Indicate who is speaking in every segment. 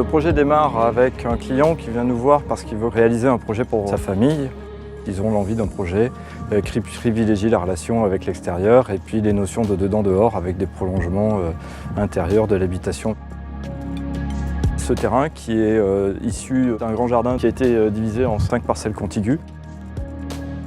Speaker 1: Le projet démarre avec un client qui vient nous voir parce qu'il veut réaliser un projet pour sa famille. Ils ont l'envie d'un projet qui privilégie la relation avec l'extérieur et puis les notions de dedans-dehors avec des prolongements intérieurs de l'habitation. Ce terrain qui est issu d'un grand jardin qui a été divisé en 5 parcelles contiguës.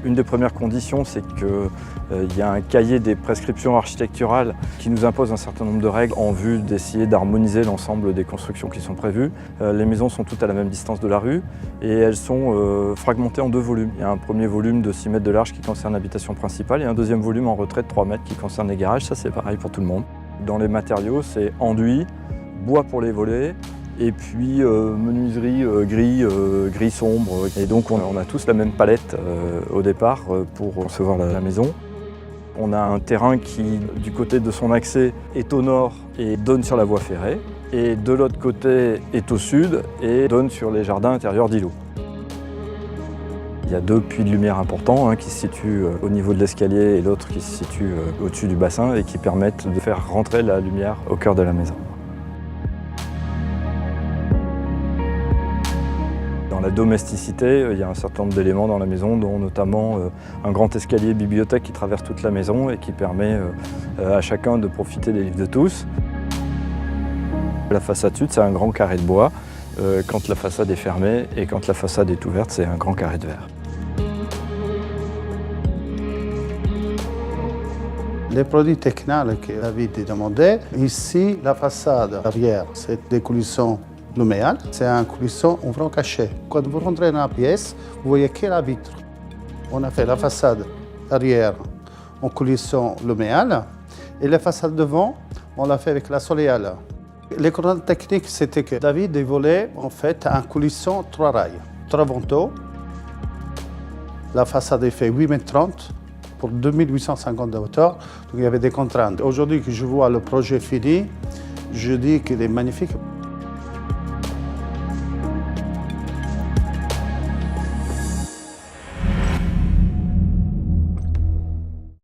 Speaker 1: Une des premières conditions, c'est qu'il y a un cahier des prescriptions architecturales qui nous impose un certain nombre de règles en vue d'essayer d'harmoniser l'ensemble des constructions qui sont prévues. Les maisons sont toutes à la même distance de la rue et elles sont fragmentées en 2 volumes. Il y a un premier volume de 6 mètres de large qui concerne l'habitation principale et un deuxième volume en retrait de 3 mètres qui concerne les garages. Ça, c'est pareil pour tout le monde. Dans les matériaux, c'est enduit, bois pour les volets, et puis menuiserie gris sombre. Et donc on a tous la même palette au départ pour concevoir la maison. On a un terrain qui, du côté de son accès, est au nord et donne sur la voie ferrée. Et de l'autre côté est au sud et donne sur les jardins intérieurs d'îlots. Il y a 2 puits de lumière importants, un qui se situe au niveau de l'escalier et l'autre qui se situe au-dessus du bassin et qui permettent de faire rentrer la lumière au cœur de la maison. Dans la domesticité, il y a un certain nombre d'éléments dans la maison, dont notamment un grand escalier bibliothèque qui traverse toute la maison et qui permet à chacun de profiter des livres de tous. La façade sud, c'est un grand carré de bois quand la façade est fermée, et quand la façade est ouverte, c'est un grand carré de verre.
Speaker 2: Les produits techniques que David demandait, ici, la façade arrière, c'est des coulissons luméal. C'est un coulisson ouvrant caché. Quand vous rentrez dans la pièce, vous voyez que la vitre. On a fait la façade arrière en coulisson luméal et la façade devant, on l'a fait avec la soleil. Les contraintes techniques, c'était que David voulait en fait un coulisson 3 rails, 3 vantaux. La façade est fait 8,30 m pour 2850 de hauteur, donc il y avait des contraintes. Aujourd'hui que je vois le projet fini, je dis qu'il est magnifique.